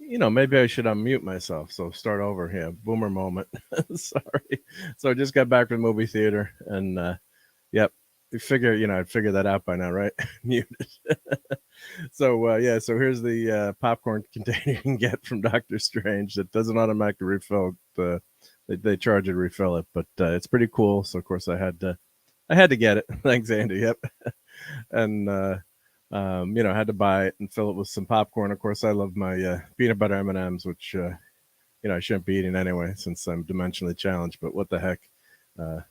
Maybe I should unmute myself. So start over here. Boomer moment. Sorry. So I just got back from the movie theater, and yep, I'd figure that out by now, right? Muted. So yeah, so here's the popcorn container you can get from Doctor Strange that doesn't automatically refill. They charge you to refill it, but it's pretty cool. So of course I had to get it. Thanks, Andy. Yep. And I had to buy it and fill it with some popcorn. Of course, I love my peanut butter M&Ms, which I shouldn't be eating anyway since I'm dimensionally challenged. But what the heck?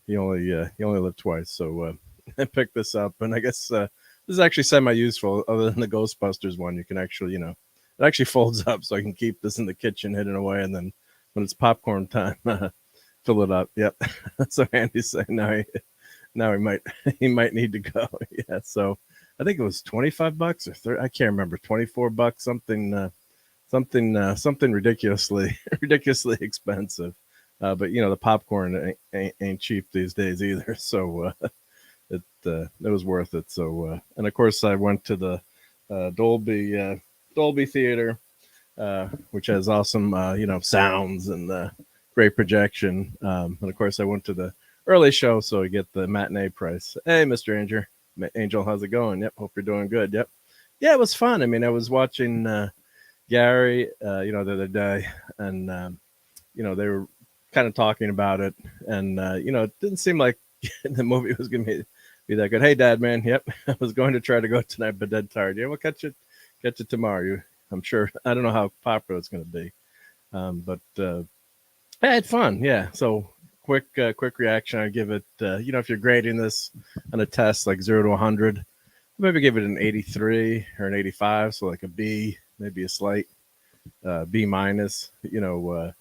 You only live twice, so I picked this up, and I guess this is actually semi-useful. Other than the Ghostbusters one, you can actually, it actually folds up, so I can keep this in the kitchen hidden away, and then when it's popcorn time, fill it up. Yep. So Andy's saying now he might need to go. Yeah. So I think it was $25 or 30. I can't remember. $24, something ridiculously expensive. But the popcorn ain't cheap these days either. So it was worth it. So and of course I went to the Dolby Theater, which has awesome sounds and great projection. And of course I went to the early show, so you get the matinee price. Hey, Mr. Angel, how's it going? Yep, hope you're doing good. Yep, yeah, it was fun. I mean, I was watching Gary, the other day, and they were kind of talking about it, and it didn't seem like the movie was going to be that good. Hey, Dad, man. Yep, I was going to try to go tonight, but dead tired. Yeah, we'll catch you tomorrow. I'm sure. I don't know how popular it's going to be, but I had fun. Yeah. So quick reaction. I give it. If you're grading this on a test like 0 to 100, maybe give it an 83 or an 85. So like a B, maybe a slight B minus. That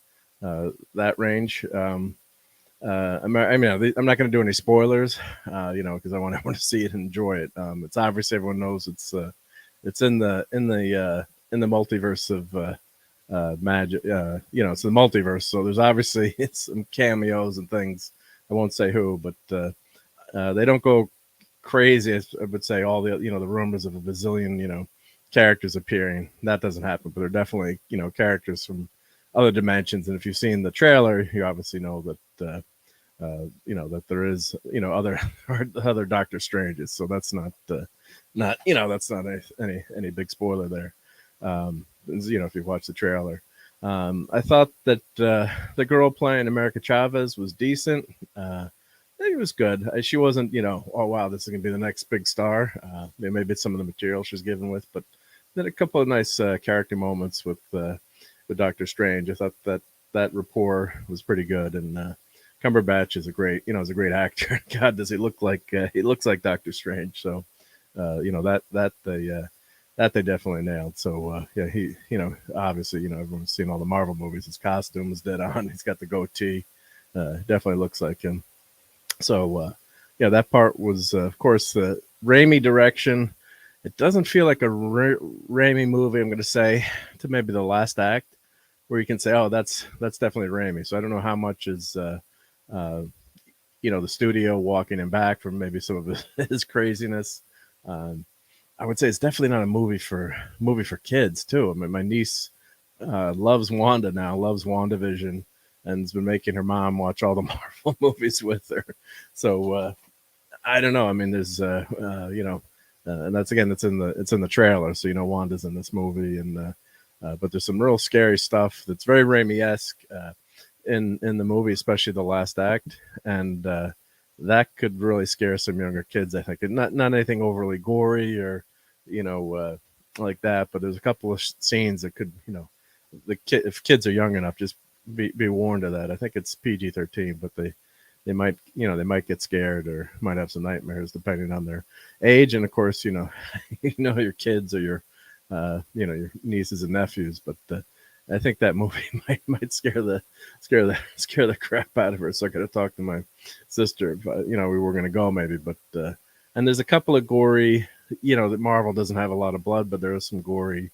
range. I'm not going to do any spoilers, because I want everyone to see it and enjoy it. It's obvious everyone knows it's in the multiverse of magic. It's the multiverse, so there's obviously some cameos and things. I won't say who, but they don't go crazy. I would say all the the rumors of a bazillion characters appearing. That doesn't happen, but they're definitely characters from other dimensions. And if you've seen the trailer, you obviously know that that there is other Doctor Stranges. So that's not that's not any big spoiler there. If you watch the trailer. I thought that the girl playing America Chavez was decent. I think it was good. She wasn't, oh wow, this is gonna be the next big star. Maybe it's some of the material she's given with, but then a couple of nice character moments with Doctor Strange. I thought that rapport was pretty good, and Cumberbatch is a great actor. God, does he look like he looks like Doctor Strange? So that they definitely nailed. So yeah, he obviously everyone's seen all the Marvel movies. His costume is dead on. He's got the goatee. Definitely looks like him. So yeah, that part was of course the Raimi direction. It doesn't feel like a Raimi movie. I'm going to say to maybe the last act, where you can say, oh, that's definitely Raimi. So I don't know how much is the studio, walking him back from maybe some of his craziness. Um, I would say it's definitely not a movie for kids too. I mean, my niece loves Wanda now, loves WandaVision, and has been making her mom watch all the Marvel movies with her. So I don't know. I mean, there's and it's in the trailer, so Wanda's in this movie, and but there's some real scary stuff that's very Raimi-esque in the movie, especially the last act, and that could really scare some younger kids. I think, and not anything overly gory or like that, but there's a couple of scenes that could if kids are young enough, just be warned of that. I think it's PG-13, but they might get scared or might have some nightmares depending on their age, and of course your kids or your nieces and nephews. But I think that movie might scare the crap out of her. So I got to talk to my sister if we were going to go maybe. But and there's a couple of gory, that Marvel doesn't have a lot of blood, but there are some gory,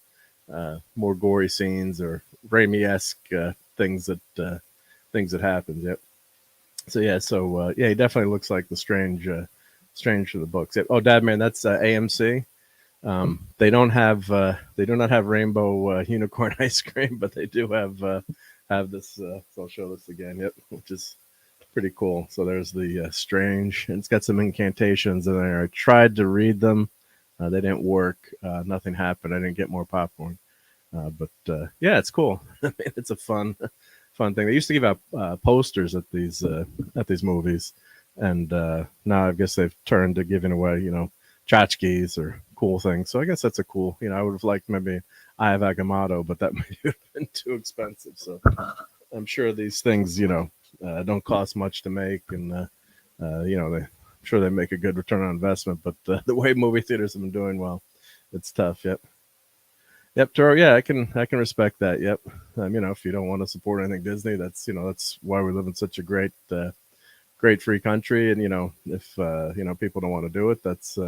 more gory scenes or Raimi-esque things that happen. Yep. So he definitely looks like the Strange for the books. Yep. Oh, Dad, man, that's AMC. They do not have rainbow unicorn ice cream, but they do have this. So I'll show this again. Yep, which is pretty cool. So there's the Strange, and it's got some incantations in there. I tried to read them, they didn't work. Nothing happened. I didn't get more popcorn, but it's cool. I mean, it's a fun thing. They used to give out posters at these movies, and now I guess they've turned to giving away tchotchkes or cool things. So I guess that's a cool. I would have liked maybe Eye of Agamotto, but that might have been too expensive. So I'm sure these things don't cost much to make, and I'm sure they make a good return on investment. But the way movie theaters have been doing, well, it's tough. Yep, Toro. Yeah, I can respect that. Yep. If you don't want to support anything Disney, that's why we live in such a great free country. And if people don't want to do it, that's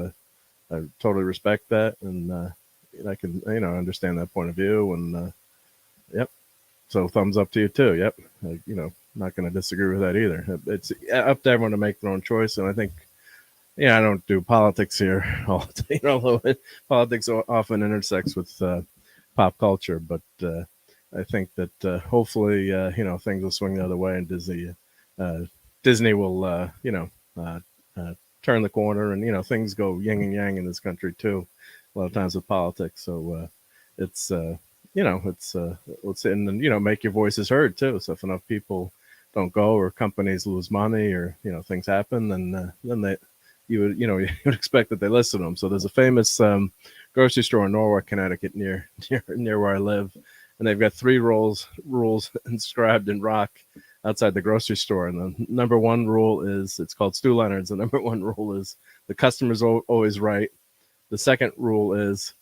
I totally respect that, and I can understand that point of view. And yep. So thumbs up to you too. Yep. Not going to disagree with that either. It's up to everyone to make their own choice, and I think. Yeah, I don't do politics here, although politics often intersects with pop culture. But I think that hopefully, things will swing the other way, and Disney will, turn the corner, and things go yin and yang in this country too. A lot of times with politics, so it's let's and make your voices heard too. So if enough people don't go, or companies lose money, or things happen, then they you would expect that they listen to them. So there's a famous grocery store in Norwalk, Connecticut, near where I live, and they've got 3 rules inscribed in rock outside the grocery store. And the number 1 rule is, it's called Stu Leonard's. The number 1 rule is the customer's always right. The second rule is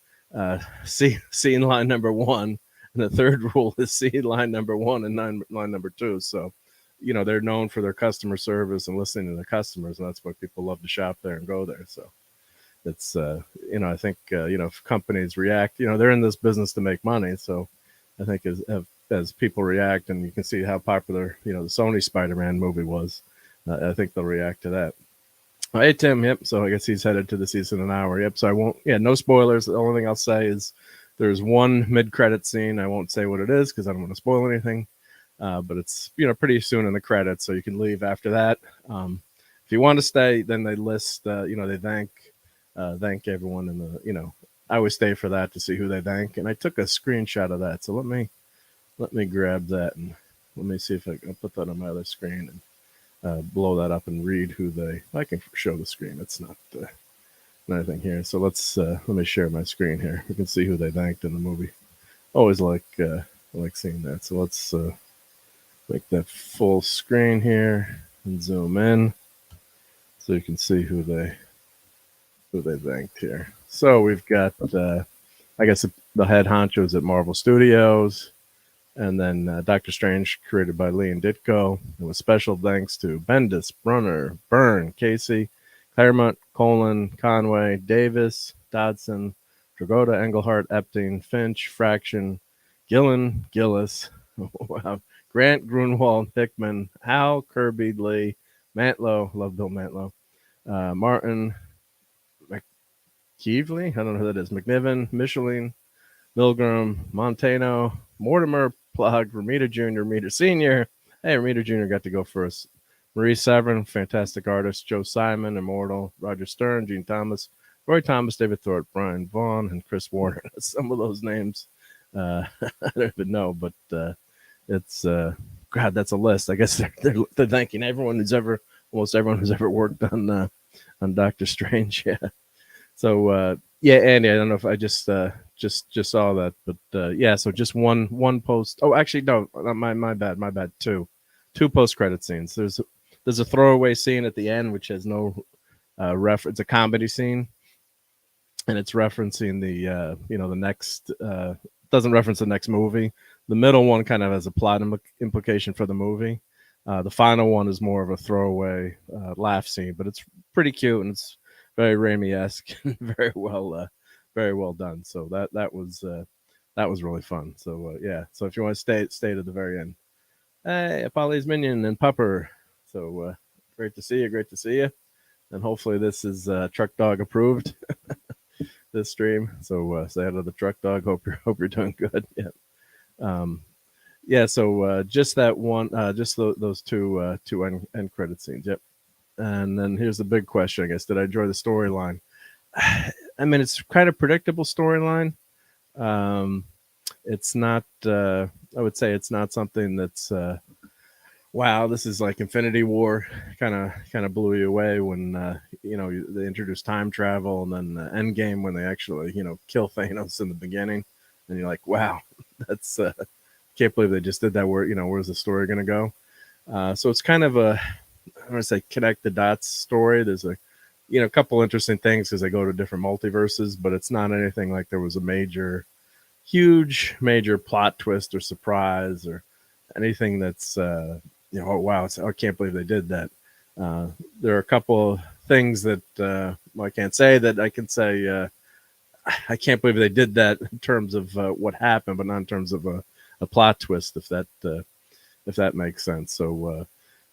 see in line number 1, and the third rule is see line number 1 and line number 2. So they're known for their customer service and listening to the customers, and that's why people love to shop there and go there. So it's I think if companies react, they're in this business to make money. So I think as people react, and you can see how popular the Sony Spider-Man movie was, I think they'll react to that. Hey Tim, yep. So I guess he's headed to the season in an hour. Yep. So I won't. Yeah, no spoilers. The only thing I'll say is there's one mid-credit scene. I won't say what it is because I don't want to spoil anything. But it's pretty soon in the credits, so you can leave after that. If you want to stay, then they list they thank everyone, and I always stay for that to see who they thank. And I took a screenshot of that, so let me grab that, and let me see if I can put that on my other screen and blow that up and read who they. I can show the screen. It's not anything here. So let me share my screen here. You can see who they thanked in the movie. Always like seeing that. So let's. Make that full screen here and zoom in so you can see who they thanked here. So we've got I guess the head honchos at Marvel Studios, and then Doctor Strange, created by Lee and Ditko. And with special thanks to Bendis, Brunner, Byrne, Casey, Claremont, Colin, Conway, Davis, Dodson, Dragotta, Englehart, Epting, Finch, Fraction, Gillen, Gillis, wow, Grant, Grunwald, Hickman, Hal, Kirby, Lee, Mantlo, love Bill Mantlo. Martin McKeevely, I don't know who that is. McNiven, Micheline, Milgram, Montano, Mortimer, Plug, Ramita Jr., Ramita Sr. Hey, Ramita Jr. got to go first. Marie Severin, fantastic artist. Joe Simon, immortal. Roger Stern, Gene Thomas, Roy Thomas, David Thorpe, Brian Vaughn, and Chris Warner. Some of those names I don't even know, but it's God, that's a list. I guess they're thanking everyone who's ever, almost everyone who's ever worked on Doctor Strange. Yeah. So yeah, Andy, I don't know if I just saw that, but yeah. So just one post. Oh, actually, no, my bad. Two post credit scenes. There's a throwaway scene at the end which has no reference. It's a comedy scene, and it's referencing the the next doesn't reference the next movie. The middle one kind of has a plot implication for the movie. The final one is more of a throwaway laugh scene, but it's pretty cute and it's very Raimi-esque and very well done. So that was really fun. So yeah. So if you want to stay to the very end, hey, Polly's Minion and Pupper. So great to see you, and hopefully this is Truck Dog approved. This stream. So say hello to the Truck Dog. Hope you're doing good. Yeah. Yeah. So just that one, just those two end credit scenes. Yep. And then here's the big question, I guess. Did I enjoy the storyline? I mean, it's kind of predictable storyline. It's not. I would say it's not something that's. Wow, this is like Infinity War. Kind of blew you away when they introduced time travel, and then Endgame when they actually kill Thanos in the beginning, and you're like, wow, that's can't believe they just did that. Where's the story going to go? So it's kind of a, I want to say, connect the dots story. There's a couple interesting things because they go to different multiverses, but it's not anything like there was a huge major plot twist or surprise or anything that's oh wow, I can't believe they did that. There are a couple of things that I can't say that I can say I can't believe they did that in terms of what happened, but not in terms of a plot twist, if that makes sense. So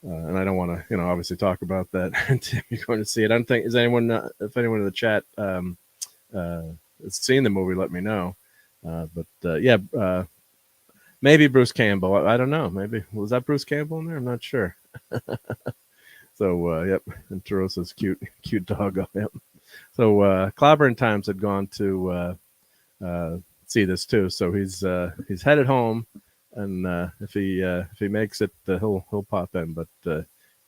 and I don't want to obviously talk about that until you're going to see it. I don't think, if anyone in the chat has seen the movie, let me know. But yeah, maybe Bruce Campbell. I don't know. Maybe was that Bruce Campbell in there? I'm not sure. So yep, and Terosa's cute doggo. Yep. So Clobberin Times had gone to see this too. So he's headed home, and if he makes it, he'll pop in. But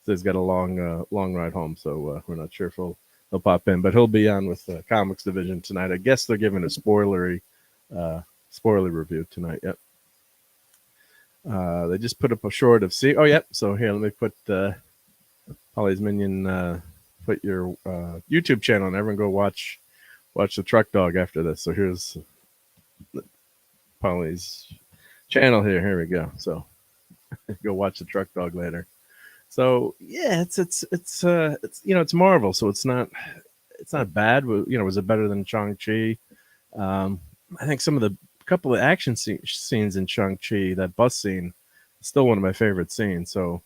he's got a long ride home, so we're not sure if he'll pop in. But he'll be on with the Comics Division tonight. I guess they're giving a spoiler review tonight. Yep. They just put up a short of see. Oh, yep. So here, let me put Polly's Minion. Put your YouTube channel, and everyone go watch the Truck Dog after this. So here's Polly's channel here. Here we go. So go watch the Truck Dog later. So yeah, it's Marvel, so it's not bad. Was it better than Shang-Chi? I think some of the couple of action scenes in Shang-Chi, that bus scene, is still one of my favorite scenes. So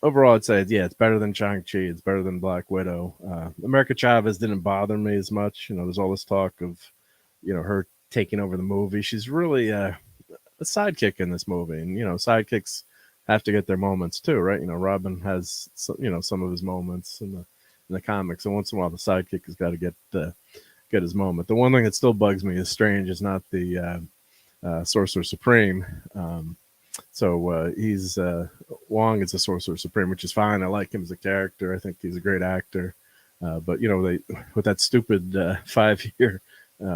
overall, I'd say yeah, it's better than Shang-Chi. It's better than Black Widow. America Chavez didn't bother me as much. There's all this talk of her taking over the movie. She's really a sidekick in this movie, and sidekicks have to get their moments too, right? Robin has some of his moments in the comics, and once in a while the sidekick has got to get his moment. The one thing that still bugs me is Strange is not the Sorcerer Supreme. So he's Wong is the Sorcerer Supreme, which is fine. I like him as a character. I think he's a great actor. But they with that stupid 5-year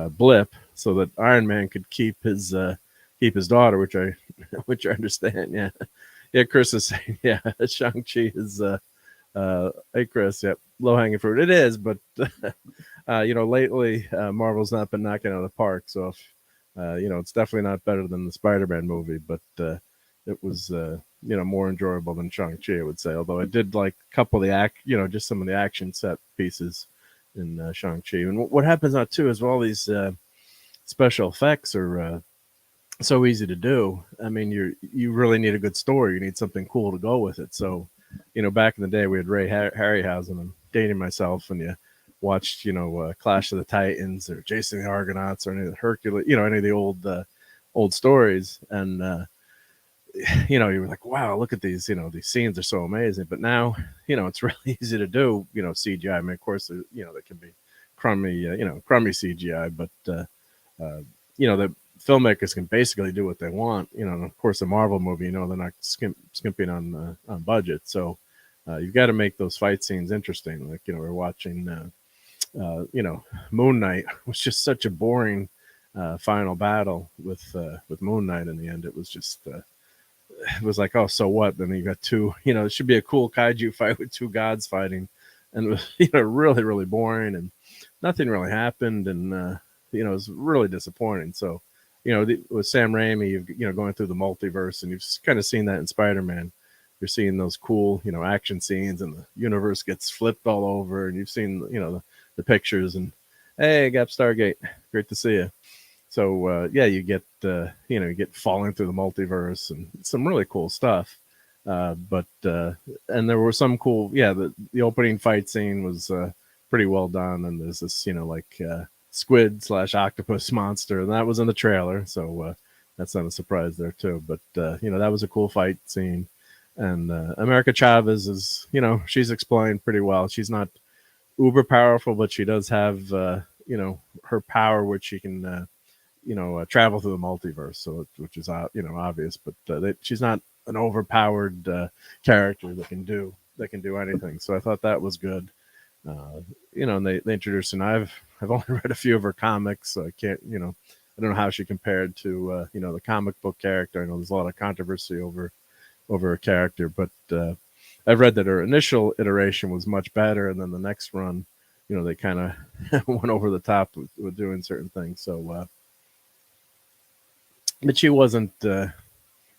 blip, so that Iron Man could keep his daughter, which I understand. Yeah, yeah. Chris is saying, yeah, Shang-Chi is hey Chris, yep, low hanging fruit. It is, but lately Marvel's not been knocking out of the park. So if it's definitely not better than the Spider-Man movie, but it was more enjoyable than Shang-Chi, I would say. Although I did like a couple of the just some of the action set pieces in Shang-Chi. And what happens now too is all these special effects are so easy to do. I mean, you really need a good story. You need something cool to go with it. So back in the day we had Ray Harryhausen. I'm dating myself, and you watched, Clash of the Titans or Jason the Argonauts or any of the Hercules, any of the old stories, and you were like, wow, look at these, these scenes are so amazing. But now, it's really easy to do, CGI. I mean, of course, they can be crummy, crummy CGI, but the filmmakers can basically do what they want. And of course, a Marvel movie, they're not skimping on budget, so you've got to make those fight scenes interesting. Like, we're watching, Moon Knight was just such a boring final battle with Moon Knight. In the end, it was just. It was like, oh, so what? Then you got two, it should be a cool kaiju fight with two gods fighting, and it was, really, really boring, and nothing really happened, and it was really disappointing. So, with Sam Raimi, going through the multiverse, and you've kind of seen that in Spider-Man. You're seeing those cool, action scenes, and the universe gets flipped all over, and you've seen, the pictures, and hey, Gap Stargate, great to see you. So you get you get falling through the multiverse and some really cool stuff. But and there were some cool, the opening fight scene was pretty well done, and there's this squid / octopus monster, and that was in the trailer, so that's not a surprise there too. But that was a cool fight scene, and America Chavez is, she's explained pretty well. She's not uber powerful, but she does have her power, which she can travel through the multiverse, so which is obvious, but she's not an overpowered character that can do anything. So I thought that was good. And they introduced, and I've only read a few of her comics, so I can't, I don't know how she compared to the comic book character. I know there's a lot of controversy over her character, but I've read that her initial iteration was much better, and then the next run, they kind of went over the top with doing certain things. So but she wasn't. I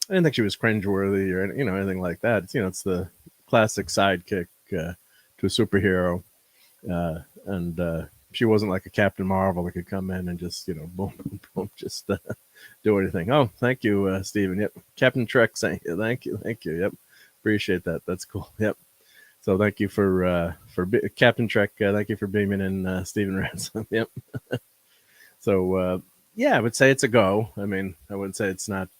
didn't think she was cringeworthy or anything like that. It's the classic sidekick to a superhero, and she wasn't like a Captain Marvel that could come in and just boom, boom, boom, just do anything. Oh, thank you, Steven. Yep, Captain Trek saying thank you. Yep, appreciate that. That's cool. Yep. So thank you for Captain Trek. Thank you for beaming in, Steven Ransom. Yep. So. I would say it's a go. I mean, I wouldn't say it's not,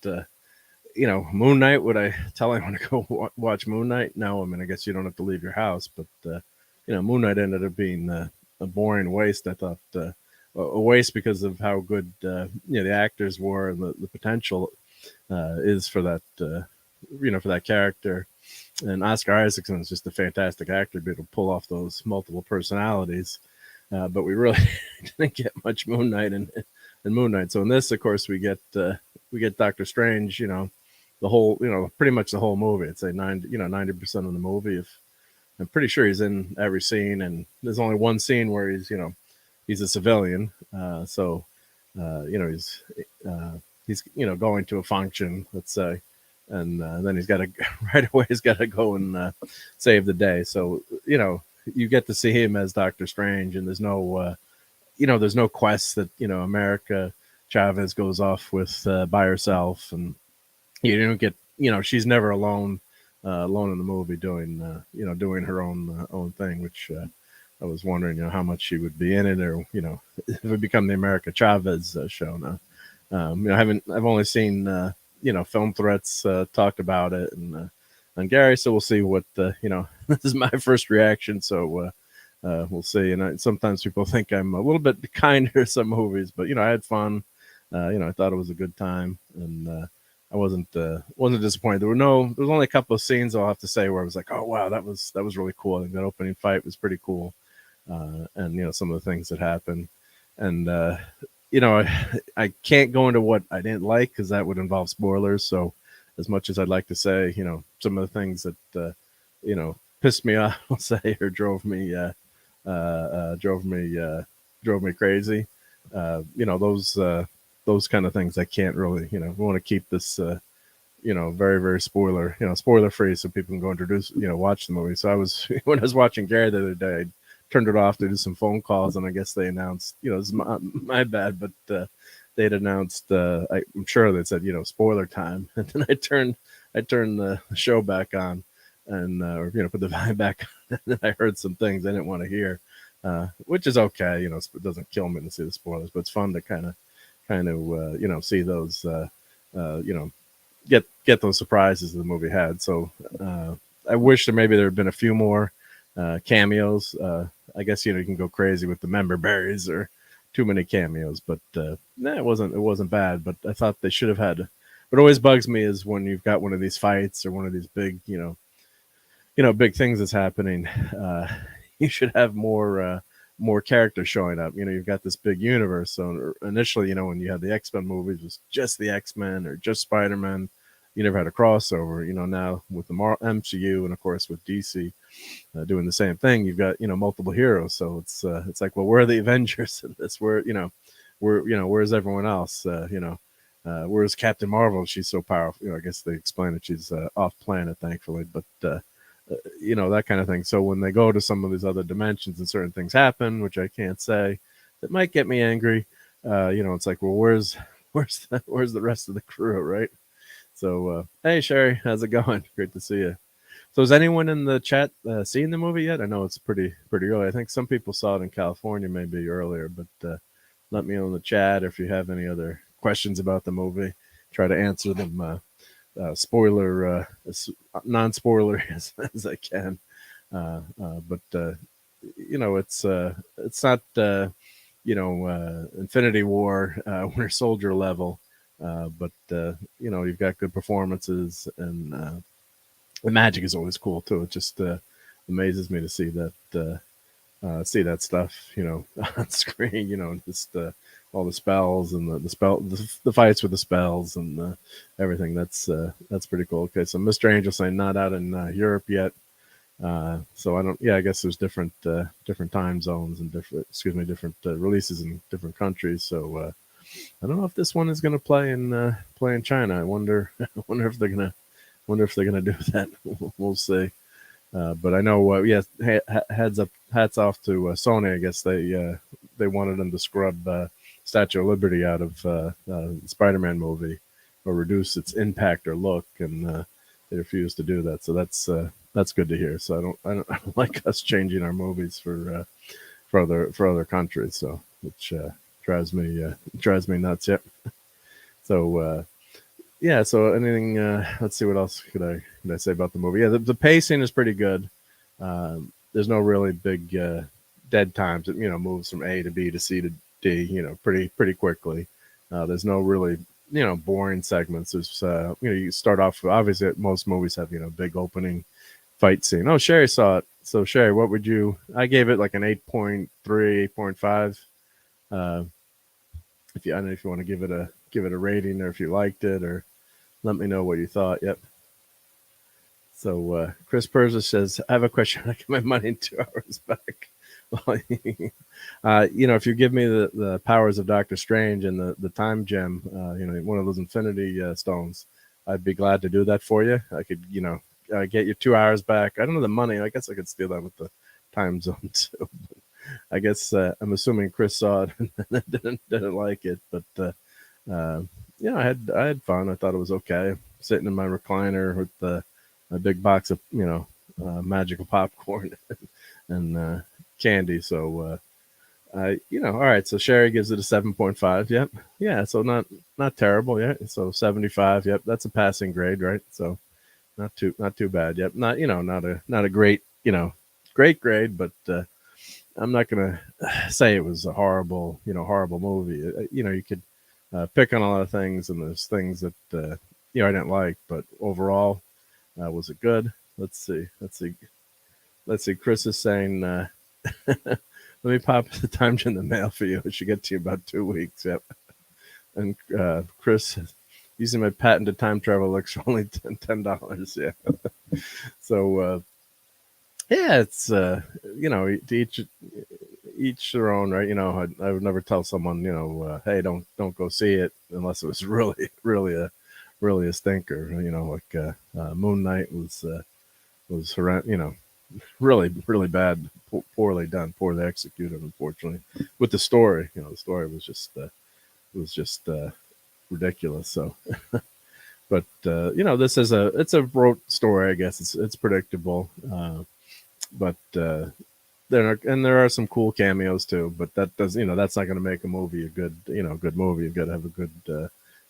Moon Knight. Would I tell anyone to go watch Moon Knight? No. I mean, I guess you don't have to leave your house, but, Moon Knight ended up being a boring waste. I thought a waste because of how good, the actors were, and the potential is for that, for that character. And Oscar Isaacson is just a fantastic actor to be able to pull off those multiple personalities. But we really didn't get much Moon Knight and Moon Knight. So in this, of course, we get Doctor Strange. The whole, pretty much the whole movie. I'd say 90% of the movie. If I'm pretty sure he's in every scene, and there's only one scene where he's a civilian. So he's going to a function, let's say, and then he's got to right away. He's got to go and save the day. So you get to see him as Doctor Strange, and there's no. There's no quest that, America Chavez goes off with by herself, and you don't get, she's never alone in the movie doing her own thing, which I was wondering, how much she would be in it, or, if it become the America Chavez show now. I've only seen, film threats talked about it, and Gary, so we'll see what, this is my first reaction. So, we'll see. And sometimes people think I'm a little bit kinder to some movies, but I had fun. I thought it was a good time, and I wasn't disappointed. There was only a couple of scenes I'll have to say where I was like, oh wow, that was really cool. I think that opening fight was pretty cool, and some of the things that happened, and I can't go into what I didn't like because that would involve spoilers. So as much as I'd like to say, some of the things that pissed me off, I'll say, or drove me crazy. Those kind of things I can't really, we want to keep this, very, very spoiler free, so people can go introduce, watch the movie. So when I was watching Gary the other day, I turned it off to do some phone calls, and I guess they announced, it's my bad, but they'd announced, I'm sure they said, spoiler time, and then I turned the show back on. and or put the volume back. And I heard some things I didn't want to hear, which is okay. It doesn't kill me to see the spoilers, but it's fun to kind of see those you know get those surprises the movie had. So I wish maybe there had been a few more cameos. I guess you can go crazy with the member berries or too many cameos, but it wasn't bad. But I thought they should have had. What always bugs me is when you've got one of these fights or one of these big big things that's happening. You should have more characters showing up. You've got this big universe. So initially, when you had the X-Men movies, it was just the X-Men or just Spider-Man. You never had a crossover. Now with the MCU and of course with DC doing the same thing, you've got multiple heroes. So it's like, well, where are the Avengers in this? Where's everyone else? Where's Captain Marvel? She's so powerful. I guess they explain that she's off planet, thankfully, but that kind of thing. So when they go to some of these other dimensions and certain things happen, which I can't say, that might get me angry. It's like, well, where's the rest of the crew, right? So, hey, Sherry, how's it going? Great to see you. So, has anyone in the chat seen the movie yet? I know it's pretty early. I think some people saw it in California maybe earlier, but let me know in the chat if you have any other questions about the movie. Try to answer them spoiler, non-spoiler as I can. But it's not Infinity War, Winter Soldier level. But you've got good performances, and the magic is always cool too. It just amazes me to see that stuff, on screen. Just all the spells and the fights with the spells and everything. That's pretty cool. Okay, so Mr. Angel saying not out in Europe yet. So I don't. Yeah, I guess there's different time zones and different releases in different countries. So I don't know if this one is going to play in China. I wonder if they're gonna do that. We'll see. But I know, hats off to Sony. I guess they wanted them to scrub Statue of Liberty out of the Spider-Man movie or reduce its impact or look, and they refused to do that. So that's good to hear. So I don't like us changing our movies for other countries. So which drives me nuts. Yep. So yeah. So anything? Let's see. What else could I say about the movie? Yeah, the pacing is pretty good. There's no really big dead times. It moves from A to B to C to D. Pretty quickly. There's no really boring segments. There's you start off, obviously most movies have big opening fight scene. Oh, Sherry saw it. So Sherry, what would you? I gave it like an 8.3, 8.5. I don't know if you want to give it a rating or if you liked it, or let me know what you thought. Yep. So Chris Perza says, I have a question. I get my money in 2 hours back. Well, if you give me the powers of Doctor Strange and the time gem, one of those Infinity Stones, I'd be glad to do that for you. I could, get you 2 hours back. I don't know the money. I guess I could steal that with the time zone too. I guess I'm assuming Chris saw it and didn't like it, but I had fun. I thought it was okay. Sitting in my recliner with a big box of magical popcorn and candy. So all right. So Sherry gives it a 7.5. Yep. Yeah. So not terrible. Yeah. So 75. Yep. That's a passing grade, right? So not too bad. Yep. Not a great great grade, but I'm not gonna say it was a horrible movie. You could pick on a lot of things, and there's things that I didn't like, but overall, was it good? Let's see. Chris is saying, let me pop the time in the mail for you. It should get to you about 2 weeks. Yep. And Chris, using my patented time travel looks only $10. Yeah. So yeah, it's each their own, right? I would never tell someone, hey, don't go see it unless it was really a stinker. Like Moon Knight was horrendous. Really bad, poorly done, poorly executed. Unfortunately, with the story, the story was just ridiculous. So But this is it's a rote story. I guess it's predictable. But there are some cool cameos too. But that does that's not going to make a movie a good movie. You've got to have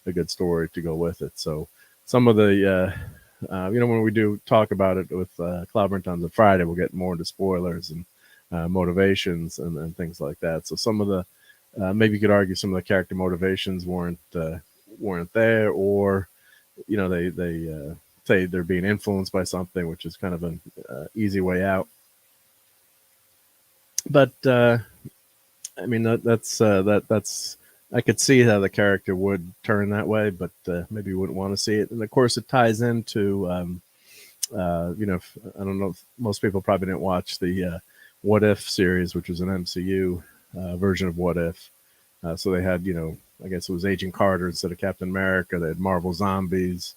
a good story to go with it. So some of the when we do talk about it with Cloudburn on Friday, we'll get more into spoilers and motivations and things like that. So some of the maybe you could argue some of the character motivations weren't there, or they say they're being influenced by something, which is kind of an easy way out. But I mean that's I could see how the character would turn that way, but maybe you wouldn't want to see it. And of course, it ties into I don't know if most people probably didn't watch the What If series, which was an MCU version of What If. So they had, I guess it was Agent Carter instead of Captain America. They had Marvel Zombies.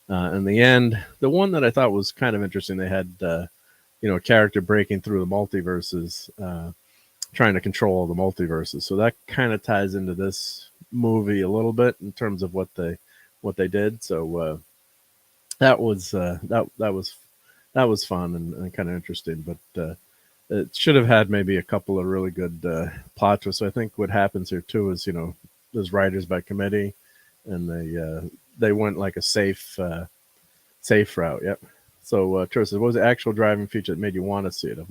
In the end, the one that I thought was kind of interesting, they had, a character breaking through the multiverses, trying to control the multiverses. So that kind of ties into this movie a little bit in terms of what they did. So that was fun and kind of interesting. But it should have had maybe a couple of really good plot twists. So I think what happens here too is there's writers by committee, and they went like a safe route. Yep. So Tristan, what was the actual driving feature that made you want to see it? I've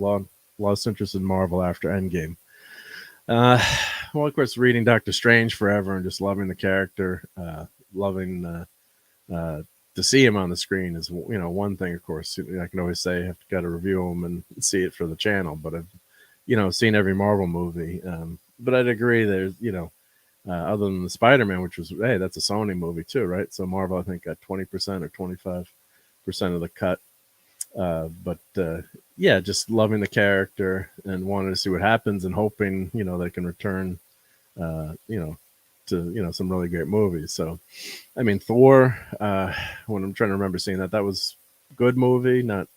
lost interest in Marvel after Endgame. Well, of course, reading Doctor Strange forever and just loving the character, loving to see him on the screen is one thing. Of course, I can always say I've got to review him and see it for the channel, but I've seen every Marvel movie. But I'd agree there's other than the Spider-Man, which was that's a Sony movie too, right? So Marvel I think got 20% or 25% of the cut. But just loving the character and wanting to see what happens and hoping they can return to some really great movies. So I mean Thor, when I'm trying to remember seeing that was a good movie, not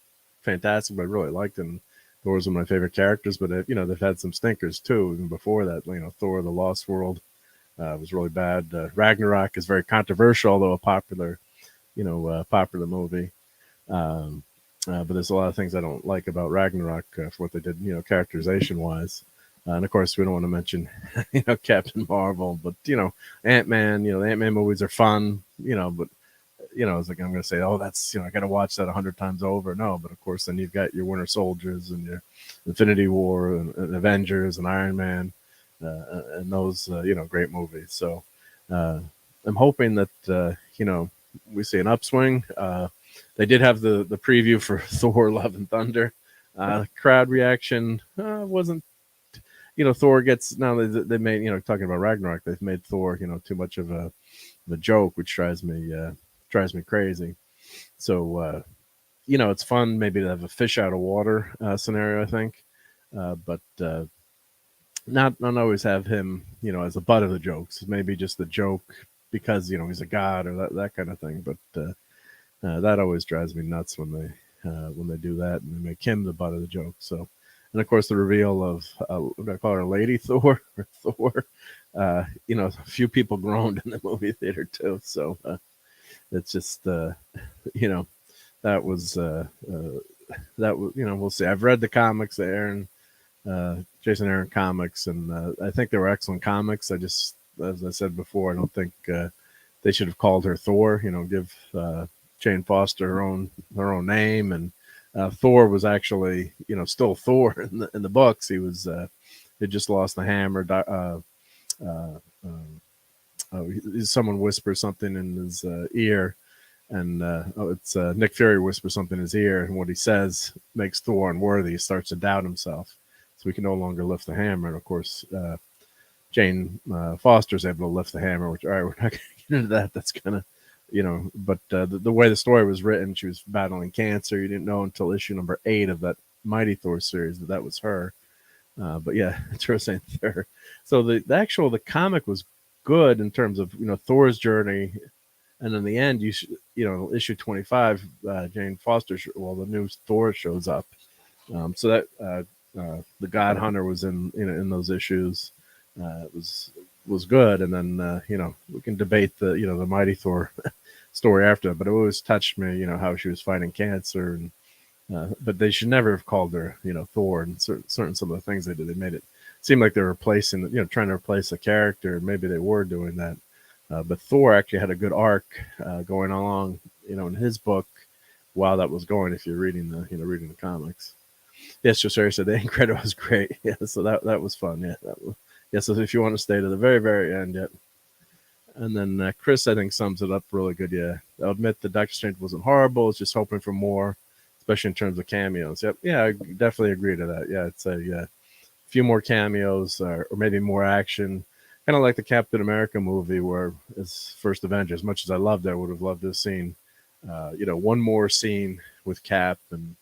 fantastic, but I really liked him. Thor was one of my favorite characters, but they've had some stinkers too. Even before that, Thor: The Lost World was really bad. Ragnarok is very controversial, although a popular movie. But there's a lot of things I don't like about Ragnarok for what they did, characterization wise. And of course, we don't want to mention, Captain Marvel, but Ant-Man. The Ant-Man movies are fun, but it's like I'm going to say, oh, that's I got to watch that 100 times over. No, but of course, then you've got your Winter Soldiers and your Infinity War and Avengers and Iron Man, and those great movies. So I'm hoping that we see an upswing. They did have the preview for Thor: Love and Thunder. Crowd reaction wasn't. Thor gets now they made talking about Ragnarok, they've made Thor too much of a joke, which drives me crazy. So it's fun maybe to have a fish out of water scenario, I think, but not always have him as the butt of the jokes. Maybe just the joke because he's a god or that kind of thing. But that always drives me nuts when they do that and they make him the butt of the joke. So, and of course the reveal of what do I call her, Lady Thor or Thor? A few people groaned in the movie theater too. So it's just that was we'll see. I've read the comics, the Jason Aaron comics, and I think they were excellent comics. I just, as I said before, I don't think they should have called her Thor. Give Jane Foster her own name, and Thor was actually still Thor in the books. He was he just lost the hammer. Someone whispers something in his ear, and it's Nick Fury whispers something in his ear, and what he says makes Thor unworthy. He starts to doubt himself, so he can no longer lift the hammer. And of course, Jane Foster's able to lift the hammer. Which, all right, we're not going to get into that. That's kind of but the way the story was written, she was battling cancer. You didn't know until issue number 8 of that Mighty Thor series that was her. But yeah, interesting there. So the comic was good in terms of Thor's journey, and in the end, issue 25, Jane Foster, the new Thor shows up. So that the God Hunter was in those issues. It was good, and then we can debate the Mighty Thor story after that, but it always touched me, how she was fighting cancer, and but they should never have called her, Thor, and certain some of the things they did. They made it seem like they were replacing, trying to replace a character. Maybe they were doing that, but Thor actually had a good arc going along, in his book while that was going. If you're reading the comics, yes, Josari said the end credit was great. Yeah, so that was fun. Yeah, yeah. So if you want to stay to the very very end, yeah. And then Chris, I think, sums it up really good. Yeah, I'll admit that Doctor Strange wasn't horrible. It's just hoping for more, especially in terms of cameos. Yep, yeah, I definitely agree to that. Yeah, it's a few more cameos or maybe more action, kind of like the Captain America movie, where his first Avengers. As much as I loved it, I would have loved to have seen, one more scene with Cap and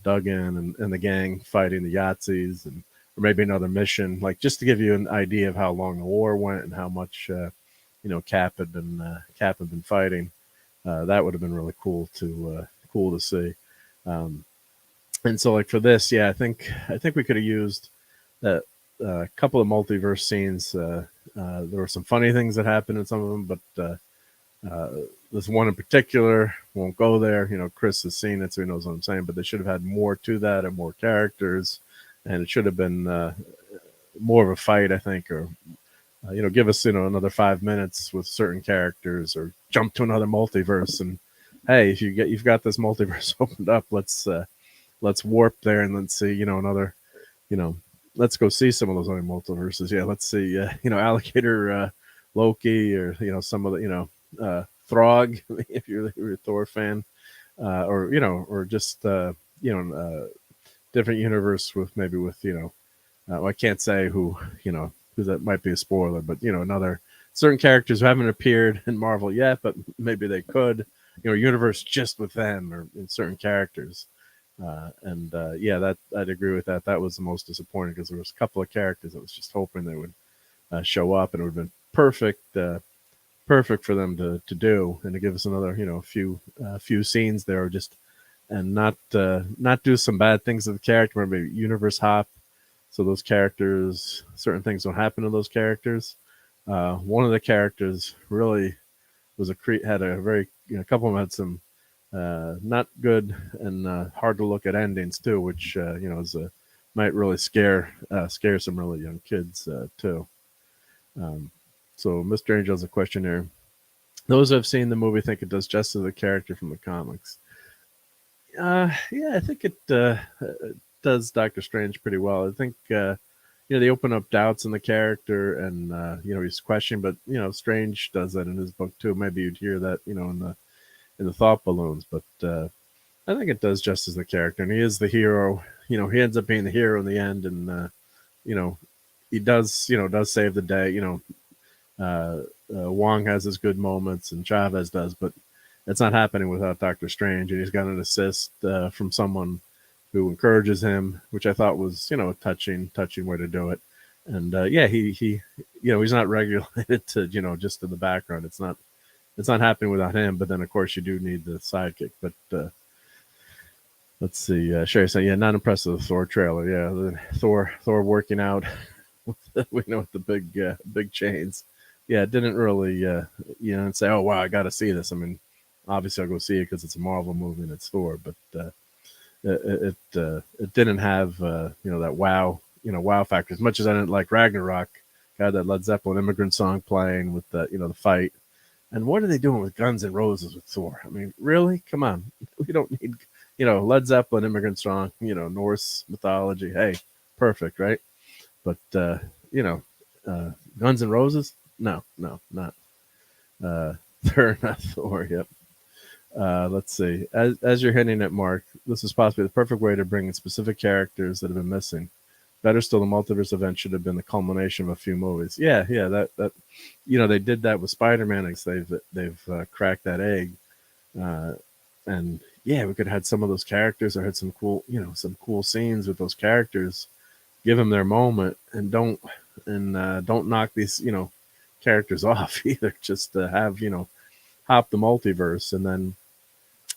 Duggan and the gang fighting the Yahtzees, and or maybe another mission, like just to give you an idea of how long the war went and how much Cap had been fighting. That would have been really cool to see. And so like for this, yeah, I think we could have used that couple of multiverse scenes. There were some funny things that happened in some of them, but this one in particular won't go there. Chris has seen it, so he knows what I'm saying. But they should have had more to that and more characters, and it should have been more of a fight, I think, or give us another 5 minutes with certain characters, or jump to another multiverse. And hey, if you've got this multiverse opened up, let's warp there and let's see another let's go see some of those other multiverses. Yeah, let's see alligator Loki, or some of the Throg, if you're a Thor fan, or just different universe with I can't say who because that might be a spoiler, but another certain characters who haven't appeared in Marvel yet, but maybe they could, universe just with them or in certain characters. And yeah, that I'd agree with that. That was the most disappointing, because there was a couple of characters I was just hoping they would show up, and it would have been perfect for them to do, and to give us another few scenes there, just and not do some bad things to the character, maybe universe hop, so those characters, certain things don't happen to those characters. One of the characters really was had a very a couple of them had some not good and hard to look at endings too, which might really scare some really young kids too. So Mr. Angel has a question here. Those who have seen the movie think it does justice to the character from the comics. Yeah, I think it does Doctor Strange pretty well. I think they open up doubts in the character, and he's questioning, but Strange does that in his book too. Maybe you'd hear that in the thought balloons, but I think it does justice to the character, and he is the hero. He ends up being the hero in the end, and he does save the day. Wong has his good moments, and Chavez does, but it's not happening without Doctor Strange, and he's got an assist from someone who encourages him, which I thought was a touching way to do it. And yeah, he he's not regulated to just in the background. It's not happening without him. But then of course you do need the sidekick. But let's see, Sherry saying, yeah, not impressed with the Thor trailer. Yeah, the Thor working out with the big chains. Yeah, it didn't really and say, oh wow, I got to see this. I mean, obviously I'll go see it because it's a Marvel movie and it's Thor, but it didn't have that wow factor. As much as I didn't like Ragnarok, got that Led Zeppelin Immigrant Song playing with the the fight. And what are they doing with Guns N' Roses with Thor? I mean, really? Come on, we don't need Led Zeppelin Immigrant Song, Norse mythology. Hey, perfect, right? But Guns N' Roses? No, not. They're not Thor. Yep. Let's see. As you're hinting at, Mark, this is possibly the perfect way to bring in specific characters that have been missing. Better still, the multiverse event should have been the culmination of a few movies. Yeah, that they did that with Spider-Man. They've cracked that egg, and yeah, we could have had some of those characters, or had some cool scenes with those characters. Give them their moment, and don't knock these characters off either. Just have hop the multiverse, and then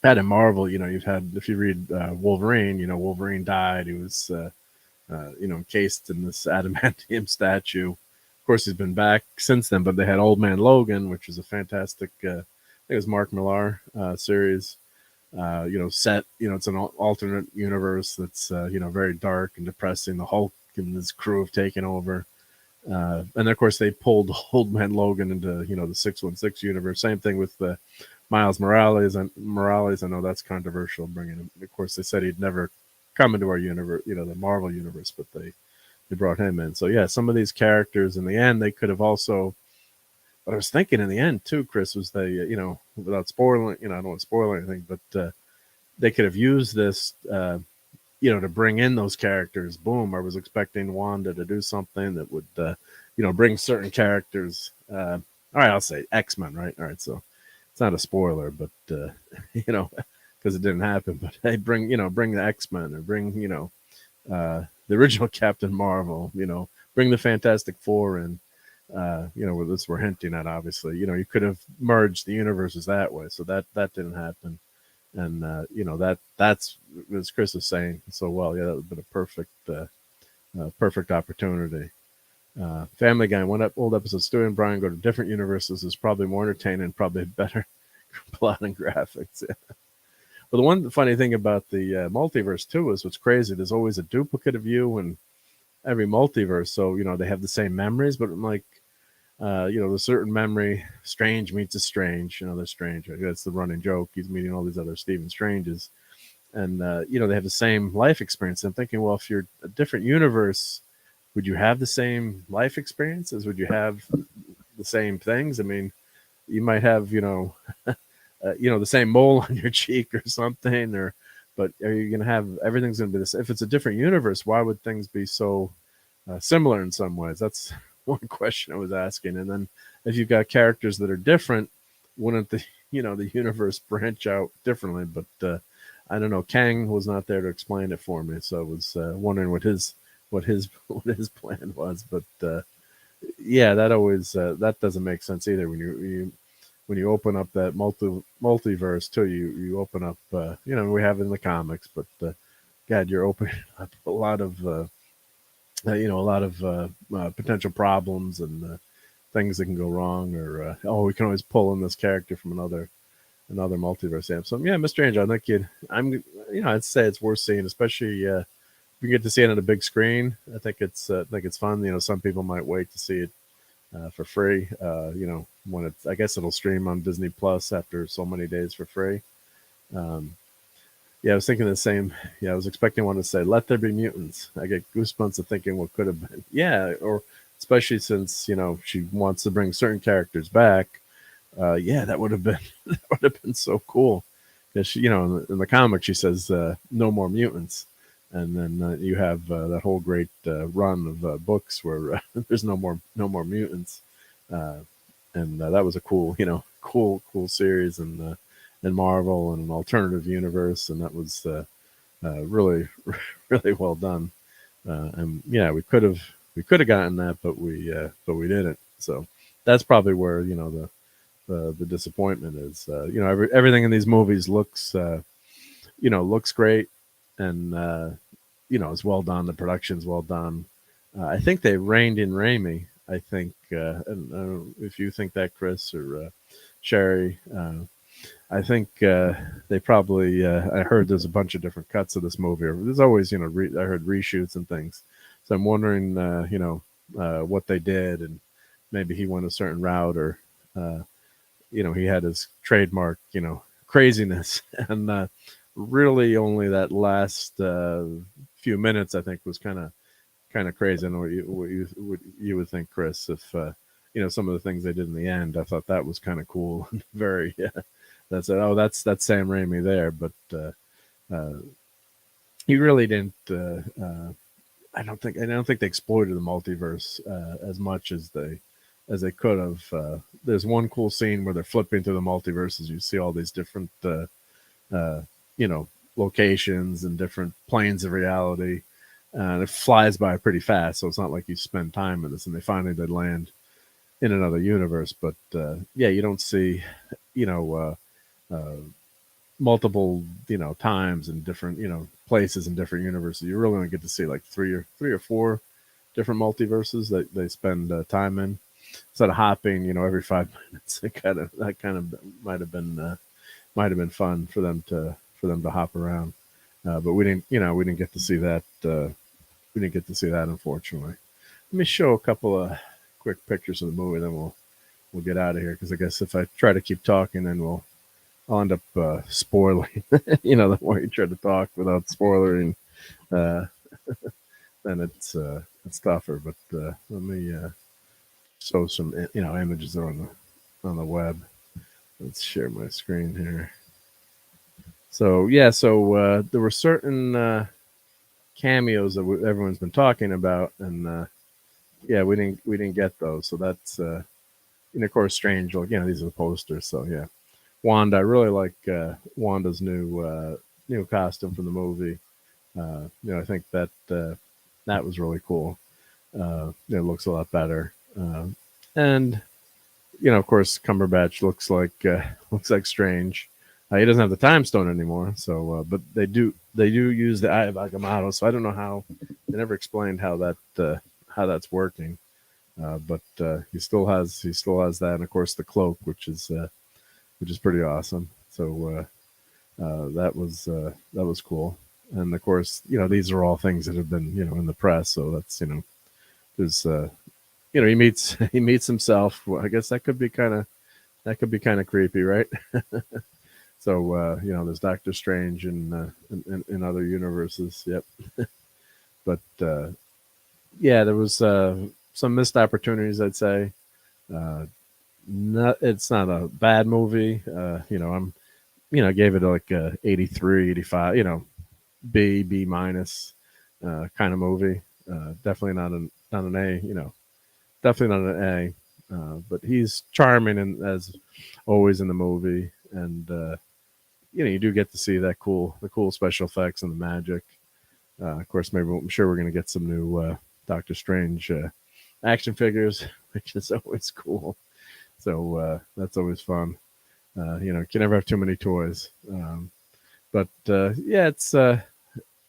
add in Marvel. You've had, if you read Wolverine, Wolverine died. He was encased in this adamantium statue. Of course, he's been back since then, but they had Old Man Logan, which was a fantastic it was Mark Millar series. Set, it's an alternate universe that's very dark and depressing. The Hulk and his crew have taken over, and of course they pulled Old Man Logan into the 616 universe. Same thing with Miles Morales. And Morales, I know that's controversial bringing him. Of course, they said he'd never come into our universe, the Marvel universe, but they brought him in. So yeah, some of these characters in the end they could have also. But I was thinking in the end too, Chris, was they without spoiling, I don't want to spoil anything, but they could have used this. To bring in those characters. Boom! I was expecting Wanda to do something that would, bring certain characters. All right, I'll say X-Men. Right. All right. So it's not a spoiler, but because it didn't happen. But they bring the X-Men, or bring the original Captain Marvel. Bring the Fantastic Four in. With this we're hinting at. Obviously, you could have merged the universes that way. So that didn't happen. And that's as Chris is saying so well. Yeah, that would have been a perfect opportunity. Family Guy, old episode. Stewie and Brian go to different universes is probably more entertaining, probably better plot and graphics. Yeah. But the one funny thing about the multiverse too is what's crazy. There's always a duplicate of you in every multiverse. So they have the same memories, but I'm like. The certain memory, Strange meets a Strange. They're Strange. That's the running joke. He's meeting all these other Stephen Stranges. And, they have the same life experience. I'm thinking, well, if you're a different universe, would you have the same life experiences? Would you have the same things? I mean, you might have, the same mole on your cheek or something, but are you going to have, everything's going to be the same? If it's a different universe, why would things be so similar in some ways? That's one question I was asking. And then if you've got characters that are different, wouldn't the universe branch out differently? But I don't know. Kang was not there to explain it for me, so I was wondering what his plan was. But yeah, that always that doesn't make sense either. When you open up that multiverse too, you open up we have in the comics, but God, you're opening up a lot of potential problems and things that can go wrong, or we can always pull in this character from another multiverse. Yeah. So yeah, Mr. Strange, I think I'd say it's worth seeing, especially if you get to see it on a big screen. I think it's fun. Some people might wait to see it for free. When I guess it'll stream on Disney Plus after so many days for free. Yeah, I was thinking the same. Yeah, I was expecting one to say, "Let there be mutants." I get goosebumps of thinking what could have been. Yeah, or especially since she wants to bring certain characters back. Yeah, that would have been so cool. Because she, in the comic, she says, "No more mutants," and then you have that whole great run of books where there's no more mutants, and that was a cool series and Marvel and an alternative universe, and that was really really well done. And yeah, we could have gotten that, but we didn't. So that's probably where the disappointment is. Everything in these movies looks looks great, and it's well done. The production's well done. I think they reined in Raimi. I think, and if you think that, Chris or Sherry. I think they probably. I heard there's a bunch of different cuts of this movie. There's always, I heard reshoots and things. So I'm wondering, what they did, and maybe he went a certain route, or he had his trademark, craziness, and really only that last few minutes I think was kind of crazy. I know what you would think, Chris, if some of the things they did in the end. I thought that was kind of cool and very. That's Sam Raimi there, but he really didn't. I don't think they exploited the multiverse as much as they could have. There's one cool scene where they're flipping through the multiverses. You see all these different locations and different planes of reality, and it flies by pretty fast. So it's not like you spend time in this, and they finally did land in another universe. But yeah, you don't see multiple times in different places in different universes. You really only get to see like three or four different multiverses that they spend time in. instead of hopping, every 5 minutes. That kind of might have been fun for them to hop around. But we didn't get to see that. We didn't get to see that, unfortunately. Let me show a couple of quick pictures of the movie, then we'll get out of here, because I guess if I try to keep talking, then I'll end up spoiling. The more you try to talk without spoiling, uh, then it's tougher. But let me show some images on the web. Let's share my screen here. So there were certain cameos that everyone's been talking about, and we didn't get those. So that's and of course Strange. These are the posters. So yeah, Wanda. I really like Wanda's new costume from the movie. I think that was really cool. It looks a lot better. And of course, Cumberbatch looks like Strange. He doesn't have the time stone anymore, so but they do use the Eye of Agamotto. So I don't know how they never explained how that's working, but he still has that, and of course the cloak, which is pretty awesome. So that was cool, and of course these are all things that have been in the press. So that's there's he meets he meets himself. Well, I guess that could be kind of creepy, right? So there's Doctor Strange in other universes. Yep. But there was some missed opportunities, I'd say. It's not a bad movie. I'm gave it like a 83, 85. B minus kind of movie. Definitely not an A. Definitely not an A. But he's charming and as always in the movie, and you do get to see the cool special effects and the magic. Of course, I'm sure we're going to get some new Doctor Strange action figures, which is always cool. So that's always fun. You can never have too many toys. But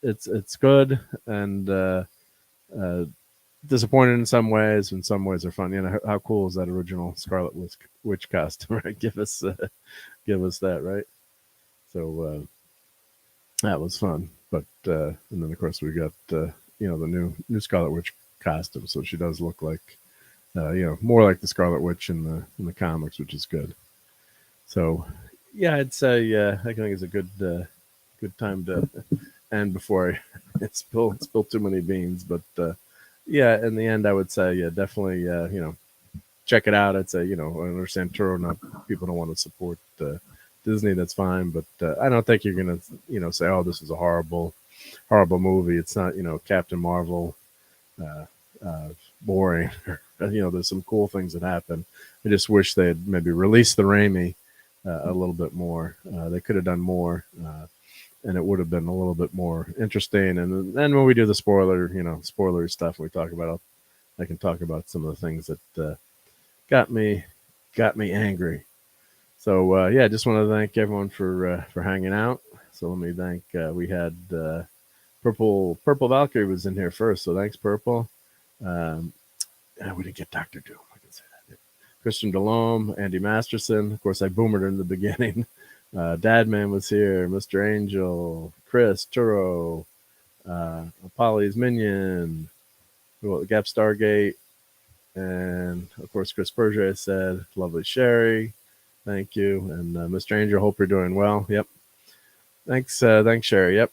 it's good, and disappointed in some ways. In some ways, are fun. How cool is that original Scarlet Witch costume? Right? Give us that, right? So that was fun. But and then of course we got the new Scarlet Witch costume, so she does look like more like the Scarlet Witch in the comics, which is good. So yeah, I'd say I think it's a good time to end before I spill too many beans. But in the end, I would say definitely check it out. I'd say I understand people don't want to support Disney. That's fine, but I don't think you're gonna say, oh, this is a horrible movie. It's not Captain Marvel boring. There's some cool things that happen. I just wish they had maybe released the Raimi a little bit more. They could have done more, and it would have been a little bit more interesting. And then when we do the spoilery stuff, we talk about. I can talk about some of the things that got me angry. So I just want to thank everyone for hanging out. So let me thank. We had Purple Valkyrie was in here first. So thanks, Purple. We didn't get Dr. Doom. I can say that. Christian Delhomme, Andy Masterson. Of course, I boomered in the beginning. Dadman was here. Mr. Angel, Chris, Turo, Polly's Minion, Gap Stargate, and of course, Chris Berger said, lovely Sherry. Thank you. And Mr. Angel, hope you're doing well. Yep. Thanks, Sherry. Yep.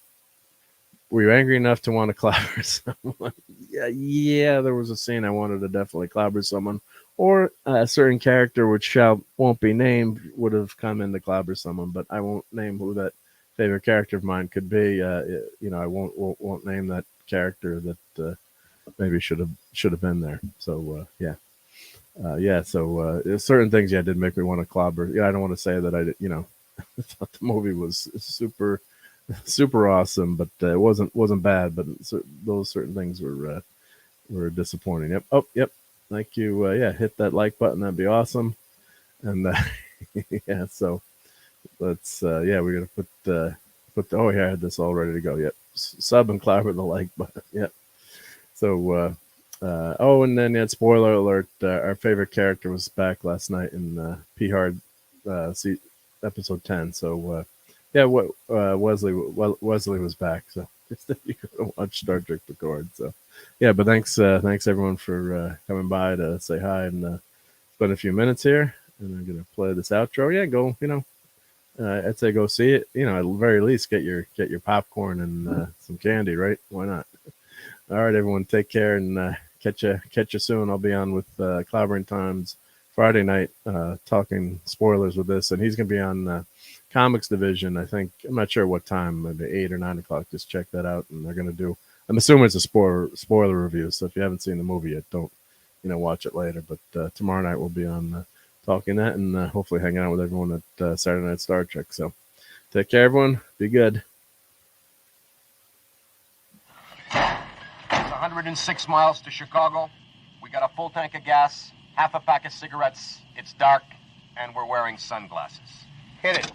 Were you angry enough to want to clobber someone? Yeah, there was a scene I wanted to definitely clobber someone, or a certain character which won't be named would have come in to clobber someone, but I won't name who that favorite character of mine could be. I won't name that character that maybe should have been there. So So certain things did make me want to clobber. I don't want to say that I thought the movie was super awesome, but it wasn't bad. But those certain things were disappointing. Yep. Oh, yep. Thank you. Hit that like button. That'd be awesome. And so let's we're gonna put I had this all ready to go. Yep. Sub and clobber the like button. Yep. So Oh, and then spoiler alert: our favorite character was back last night in P Hard, episode 10. So yeah, Wesley was back. So you could watch Star Trek Picard. So yeah, but thanks everyone for coming by to say hi and spend a few minutes here. And I'm gonna play this outro. Yeah, go. I'd say go see it. At the very least, get your popcorn and some candy. Right? Why not? All right, everyone, take care and catch you soon. I'll be on with Clobbering Times Friday night talking spoilers with this, and he's gonna be on Comics Division. I think I'm not sure what time, maybe 8 or 9 o'clock. Just check that out, and they're gonna do. I'm assuming it's a spoiler review. So if you haven't seen the movie yet, don't watch it later. But tomorrow night we'll be on talking that and hopefully hanging out with everyone at Saturday Night Star Trek. So take care, everyone. Be good. 106 miles to Chicago. We got a full tank of gas, half a pack of cigarettes. It's dark, and we're wearing sunglasses. Hit it.